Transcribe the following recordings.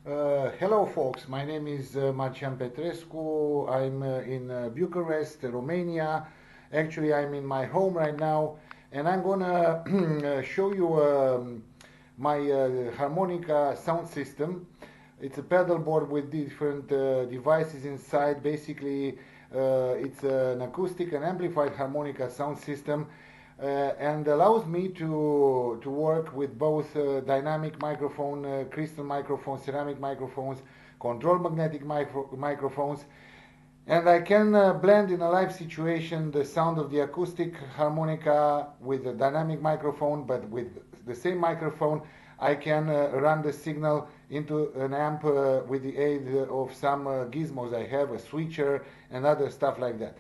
Hello folks, my name is Marcian Petrescu. I'm in Bucharest, Romania. Actually, I'm in my home right now, and I'm gonna show you my Harmonica Sound System. It's a pedal board with different devices inside. Basically, it's an acoustic and amplified harmonica sound system, and allows me to work with both dynamic microphone, crystal microphones, ceramic microphones, control magnetic microphones, and I can blend in a live situation the sound of the acoustic harmonica with the dynamic microphone, but with the same microphone I can run the signal into an amp with the aid of some gizmos I have, a switcher and other stuff like that.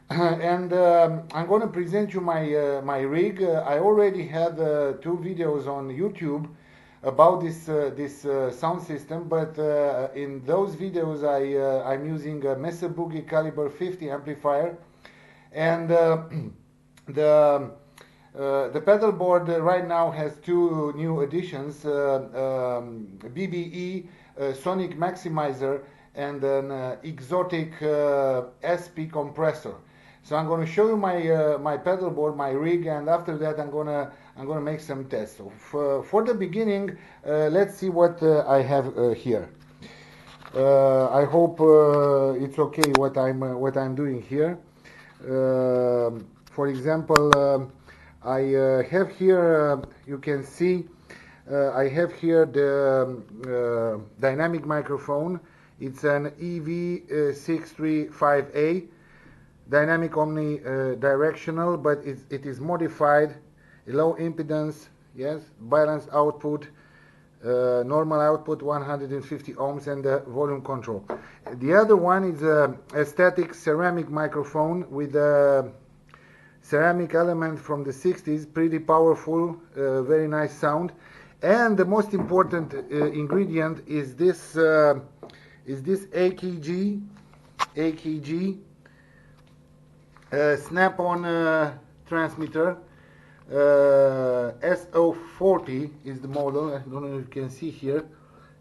And I'm going to present you my rig. I already had two videos on YouTube about this sound system, but in those videos I'm using a Mesa Boogie caliber 50 amplifier, and the the pedal board right now has two new additions: BBE Sonic Maximizer and an Xotic SP compressor. So I'm going to show you my pedal board, my rig, and after that I'm gonna make some tests. So for the beginning, let's see what I have here. I hope it's okay what I'm doing here. For example, I have here, you can see, I have here the dynamic microphone. It's an EV635A, dynamic omnidirectional, but it is modified, low impedance, yes, balanced output, normal output 150 ohms, and volume control. The other one is a static ceramic microphone with a ceramic element from the 60s, pretty powerful, very nice sound. And the most important ingredient is this AKG snap-on transmitter. SO40 is the model. I don't know if you can see here,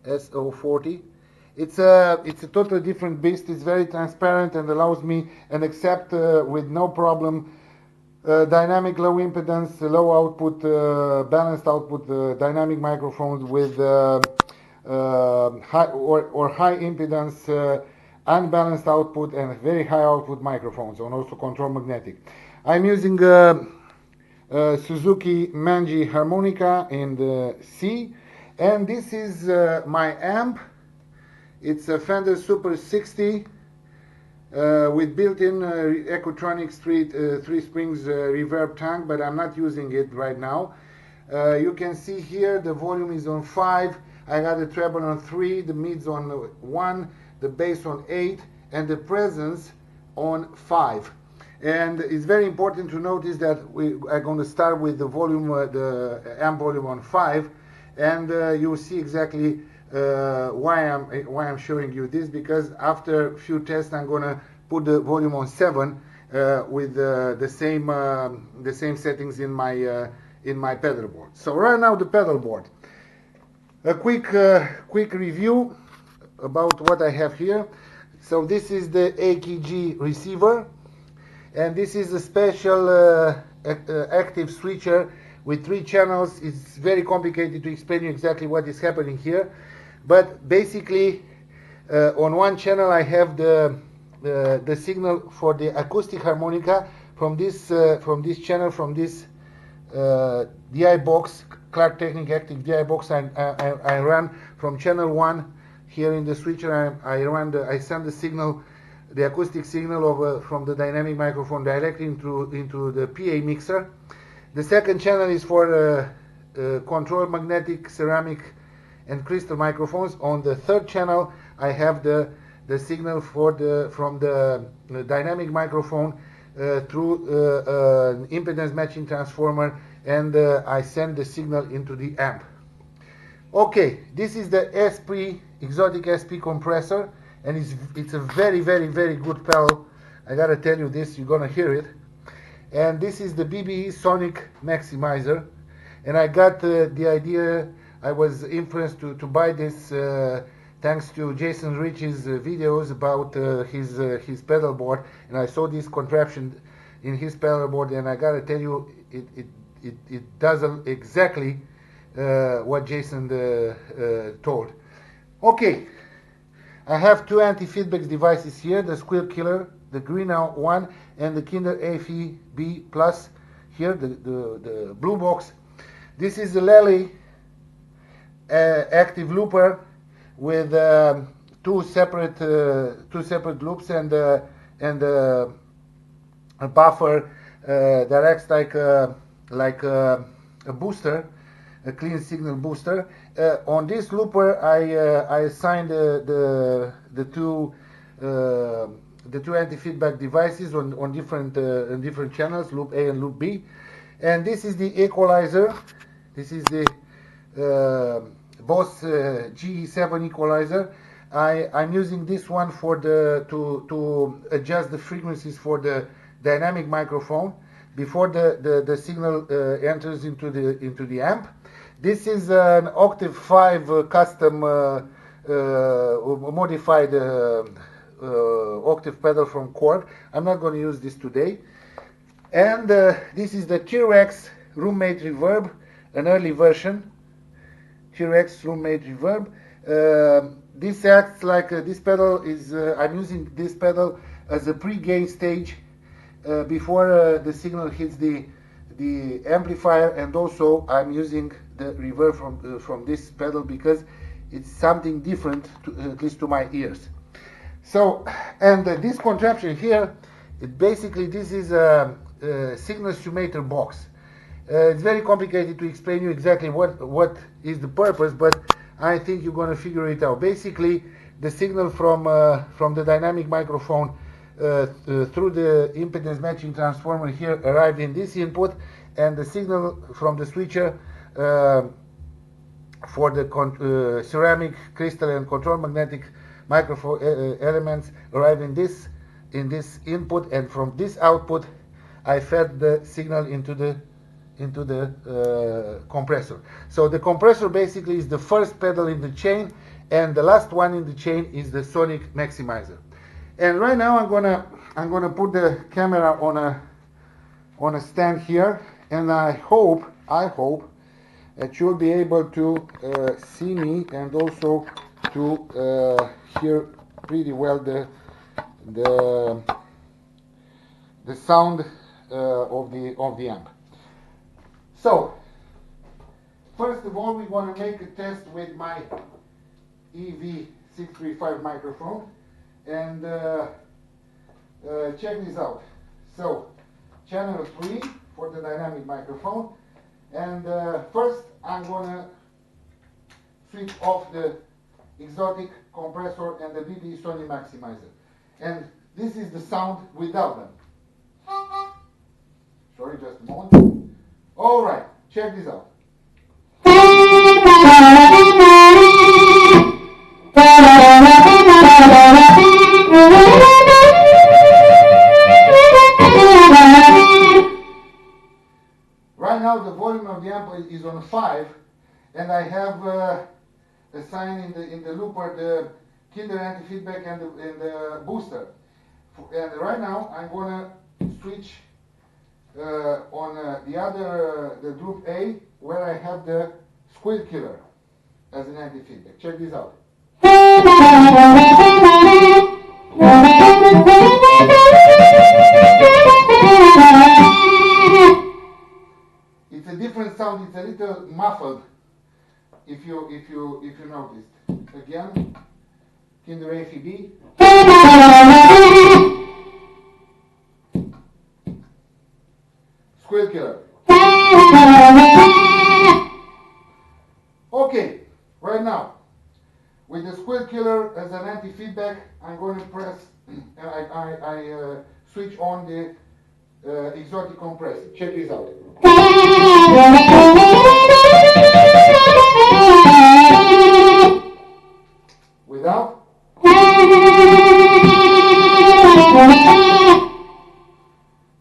SO40. It's a totally different beast. It's very transparent and allows me and accept with no problem dynamic low impedance, low output, balanced output dynamic microphones with high or high impedance unbalanced output and very high output microphones, and also control magnetic. I'm using Suzuki Manji harmonica in the C, and this is my amp. It's a Fender Super 60 with built-in Ecotronics 3 springs reverb tank, but I'm not using it right now. You can see here the volume is on 5, I got the treble on 3, the mids on 1, the bass on 8, and the presence on 5. And it's very important to notice that we are going to start with the volume, the amp volume on 5, and you'll see exactly why I'm showing you this, because after a few tests I'm going to put the volume on 7 with the same settings in my pedal board. So right now the pedal board. A quick review about what I have here. So this is the AKG receiver, and this is a special active switcher with 3 channels. It's very complicated to explain you exactly what is happening here, but basically on one channel I have the signal for the acoustic harmonica from this channel, from this DI box, Clark Technic Active DI box. I run from channel 1 here in the switcher. I send the signal, the acoustic signal from the dynamic microphone directly into the PA mixer. The second channel is for control magnetic, ceramic, and crystal microphones. On the third channel, I have the signal from the dynamic microphone through an impedance matching transformer, and I send the signal into the amp. Okay, this is the SP Xotic SP compressor, and it's a very good pedal. I gotta tell you this, you're gonna hear it. And this is the BBE Sonic Maximizer, and I got the idea, I was influenced to buy this thanks to Jason Rich's videos about his pedal board, and I saw this contraption in his pedal board, and I gotta tell you, it does exactly what Jason told. Okay, I have two anti-feedback devices here, the Squeal Killer, the green one, and the Kinder AFB Plus here, the blue box. This is the Lely active looper with two separate loops and a buffer that acts like a booster, a clean signal booster. On this looper, I assigned the two anti-feedback devices on different channels, loop A and loop B. And this is the equalizer. This is the Boss GE7 equalizer. I'm using this one for to adjust the frequencies for the dynamic microphone before the signal enters into the amp. This is an Octave 5 custom modified octave pedal from Korg. I'm not going to use this today. And this is the T-Rex roommate reverb, an early version. T-Rex roommate reverb. This acts like this pedal is. I'm using this pedal as a pre-gain stage before the signal hits the amplifier, and also I'm using the reverb from this pedal because it's something different, at least to my ears. So, and this contraption here, this is a signal sumator box. It's very complicated to explain you exactly what is the purpose, but I think you're going to figure it out. Basically, the signal from the dynamic microphone through the impedance matching transformer here arrived in this input, and the signal from the switcher for the ceramic, crystal, and control magnetic microphone elements arrive in this input, and from this output I fed the signal into the compressor. So the compressor basically is the first pedal in the chain, and the last one in the chain is the sonic maximizer. And right now I'm gonna put the camera on a stand here, and I hope that you'll be able to see me and also to hear pretty well the sound of the amp. So, first of all, we're going to make a test with my EV635 microphone, and check this out. So, channel 3 for the dynamic microphone, and first I'm going to switch off the Xotic compressor and the BBE Sony maximizer, and this is the sound without them. Sorry, just a moment. All right, check this out. Right now the volume of the amp is on 5, and I have assigned in the looper the Kinder anti-feedback and the booster. And right now I'm gonna switch on the group A, where I have the Squeal Killer as an anti-feedback. Check this out. It's a different sound. It's a little muffled. If you noticed. Again, Kinder AFB. Squeal Killer. Okay, right now, with the Squeal Killer as an anti-feedback, I'm going to press, I switch on the Xotic compressor. Check this out. Without.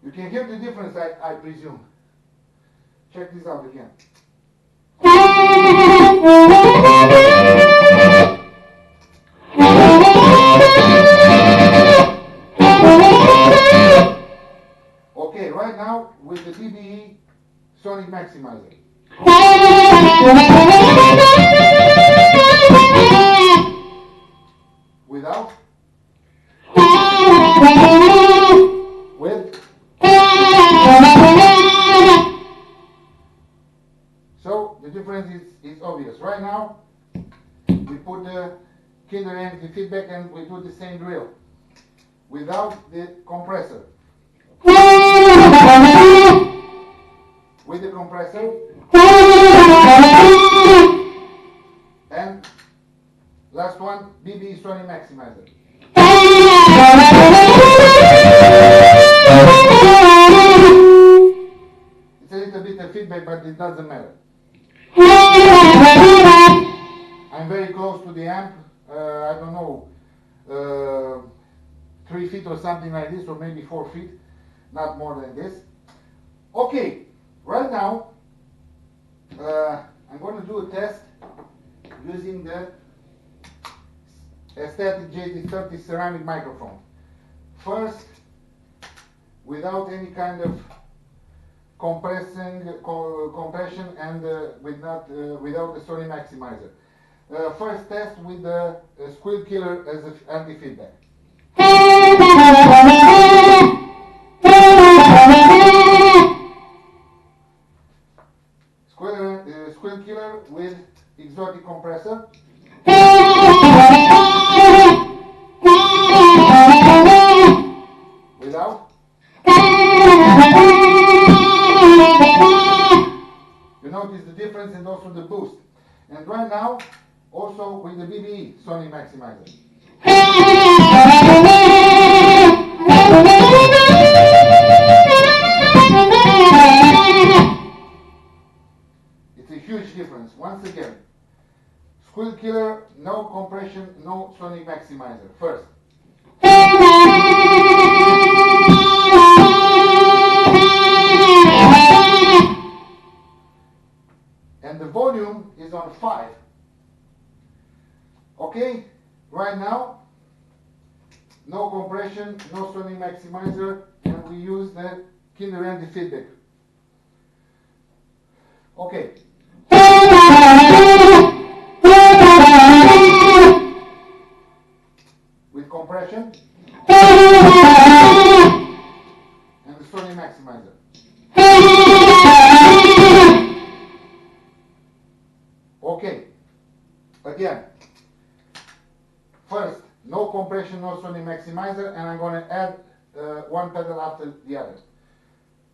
You can hear the difference, I presume. Check this out again. maximizer. Without. With. So the difference is obvious. Right now, we put the killer and the feedback and we do the same drill without the compressor. With the compressor and last one, BBE Sony maximizer. It's a little bit of feedback, but it doesn't matter. I'm very close to the amp. I don't know, 3 feet or something like this, or maybe 4 feet, not more than this. Okay, right now I'm going to do a test using the Xotic JD30 ceramic microphone. First, without any kind of compression and without the Sony maximizer. First test with the squeal killer as an anti-feedback. Squeal killer with Xotic compressor. Without. You notice the difference and also the boost. And right now, also with the BBE Sony maximizer. It's a huge difference. Once again, squeal killer, no compression, no Sony maximizer. First. And the volume is on 5. Okay, right now, no compression, no Sony maximizer, and we use the killer and the feedback. Okay. With compression and the Sony maximizer. Okay, again, first, no compression, no Sony maximizer, and I'm going to add one pedal after the other,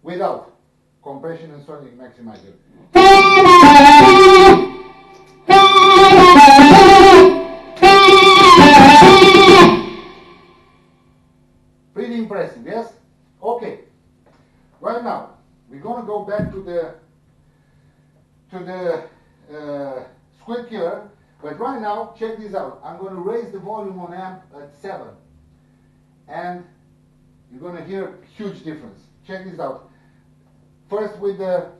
without compression and Sony maximizer. Pretty impressive, yes? Okay, right now, we're going to go back to the squeal killer, but right now, check this out. I'm going to raise the volume on amp at 7, and you're going to hear a huge difference. Check this out. First with the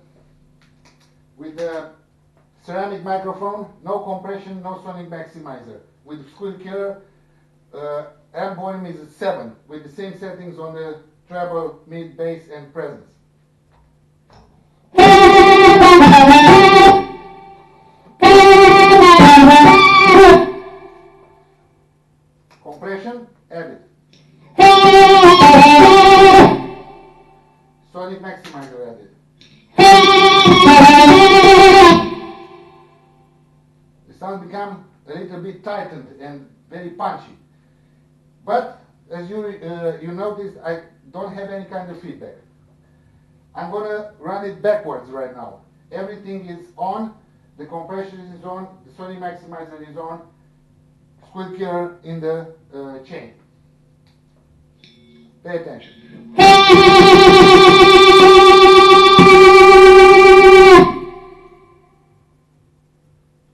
ceramic microphone, no compression, no Sonic maximizer. With squeal killer, amp volume is at 7, with the same settings on the treble, mid, bass, and presence. Compression, added. Sonic maximizer added. The sound become a little bit tightened and very punchy. But as you noticed, I don't have any kind of feedback. I'm going to run it backwards right now. Everything is on, the compression is on, the Sony maximizer is on, squeal killer in the chain. Pay attention.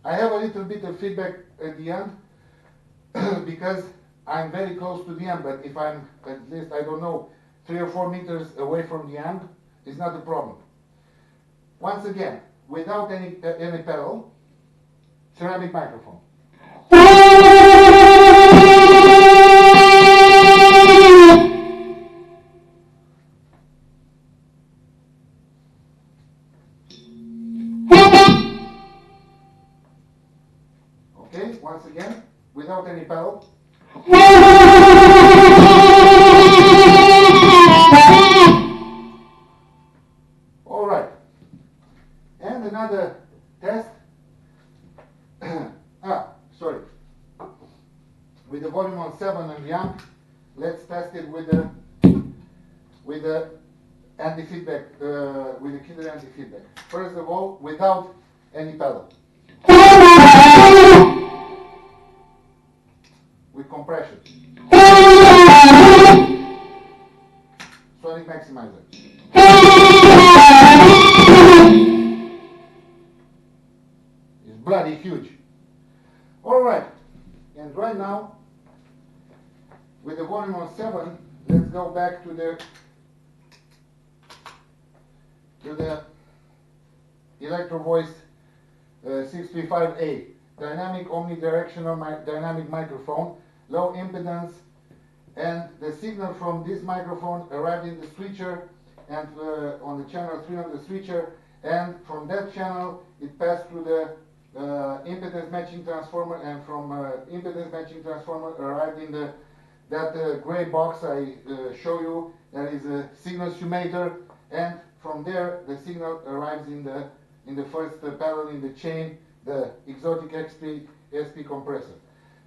I have a little bit of feedback at the end because I'm very close to the amp, but if I'm at least, I don't know, 3 or 4 meters away from the amp, it's not a problem. Once again, without any pedal, ceramic microphone. once again, without any pedal. All right. And another test. Sorry. With the volume on 7 and the amp, let's test it with the anti-feedback, with the killer anti-feedback. First of all, without any pedal. With compression. Sonic maximizer. It's bloody huge. Alright, and right now, with the volume on 7, let's go back to the Electro Voice 635A, dynamic omnidirectional dynamic microphone, low impedance, and the signal from this microphone arrived in the switcher and on the channel 3 on the switcher, and from that channel it passed through the impedance matching transformer, and from impedance matching transformer arrived in that gray box I show you. That is a signal summator, and from there the signal arrives in the first pedal in the chain, the Xotic SP compressor.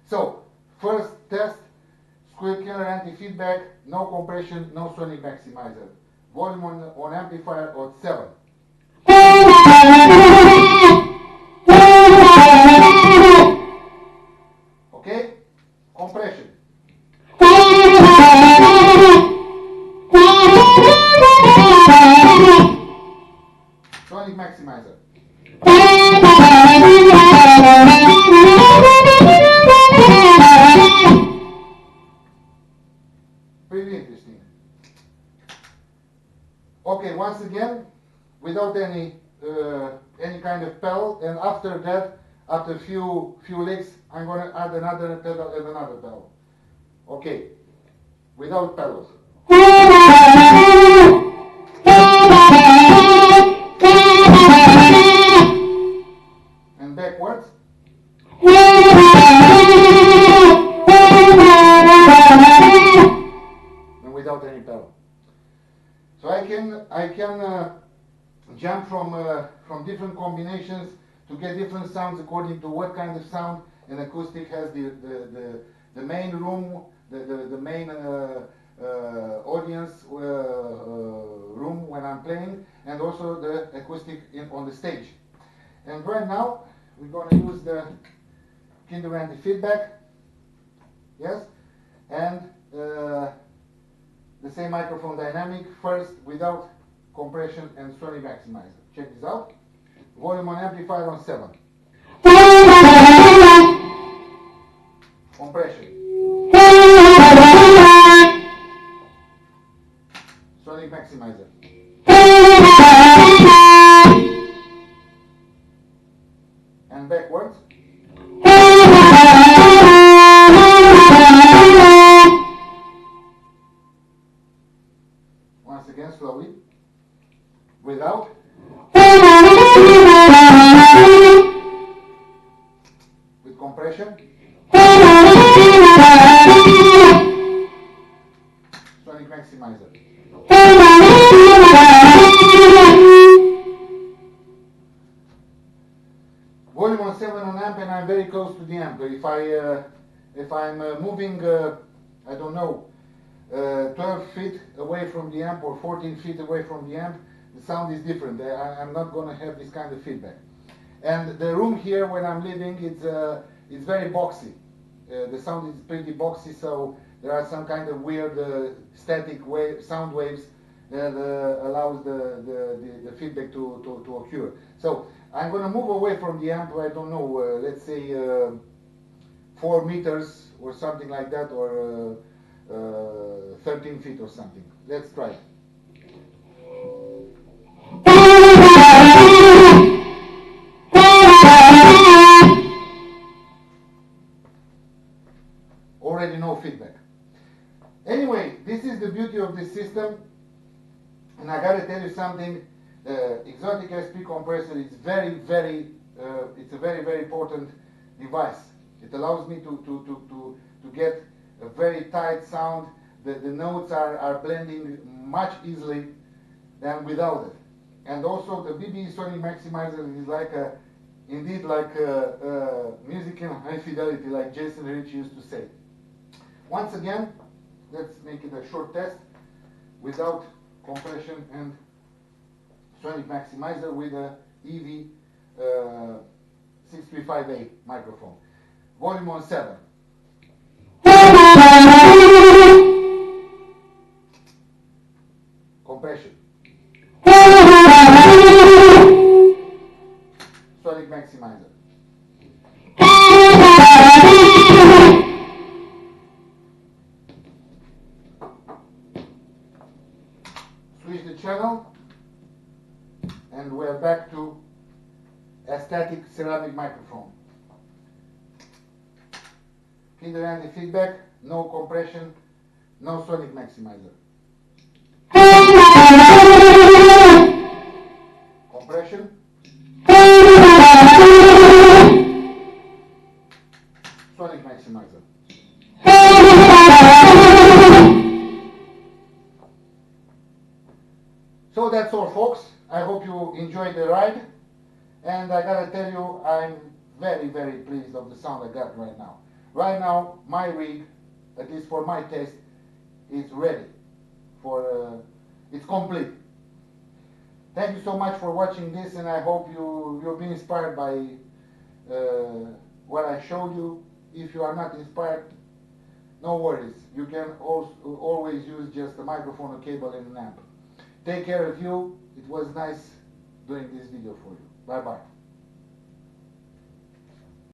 So first test, squeal killer anti-feedback, no compression, no sonic maximizer. Volume on amplifier on 7. Okay, compression. Sonic maximizer. Pretty interesting. Okay, once again, without any kind of pedal, and after that, after a few licks, I'm going to add another pedal and another pedal. Okay, without pedals. And backwards. And without any pedal. So I can jump from different combinations to get different sounds according to what kind of sound an acoustic has. The main room, the main audience room when I'm playing, and also the acoustic on the stage. And right now we're going to use the killer anti-feedback, yes, and the same microphone dynamic, first without compression and sonic maximizer. Check this out. Volume on amplifier on 7. Compression. Sonic maximizer. And backwards. Once again, slowly. Without. With compression. Sonic maximizer. Volume on 7 on amp, and I'm very close to the amp. If I'm moving, I don't know, 12 feet away from the amp or 14 feet away from the amp, the sound is different. I'm not going to have this kind of feedback. And the room here when I'm living, it's very boxy. The sound is pretty boxy, so there are some kind of weird static sound waves that allows the feedback to occur. So I'm going to move away from the amp, I don't know, let's say 4 meters or something like that, or 13 feet or something. Let's try it. Already no feedback. Anyway, this is the beauty of this system, and I gotta tell you something. Xotic SP compressor is it's a very, very important device. It allows me to get a very tight sound. The notes are blending much easily than without it. And also the BBE Sonic Maximizer is like indeed like music in high fidelity, like Jason Rich used to say. Once again, let's make it a short test without compression and Sonic Maximizer with a EV 635A microphone. Volume on 7. Compression. Sonic Maximizer. Switch the channel and we're back to a static ceramic microphone. Hidden anti-feedback, no compression, no Sonic Maximizer. Compression. Sonic Maximizer. So that's all, folks. I hope you enjoyed the ride. And I gotta tell you, I'm very, very pleased of the sound I got right now. Right now, my rig, at least for my taste, is ready for, it's complete. Thank you so much for watching this, and I hope you'll be inspired by what I showed you. If you are not inspired, no worries. You can also always use just a microphone, a cable, and an amp. Take care of you. It was nice doing this video for you. Bye-bye.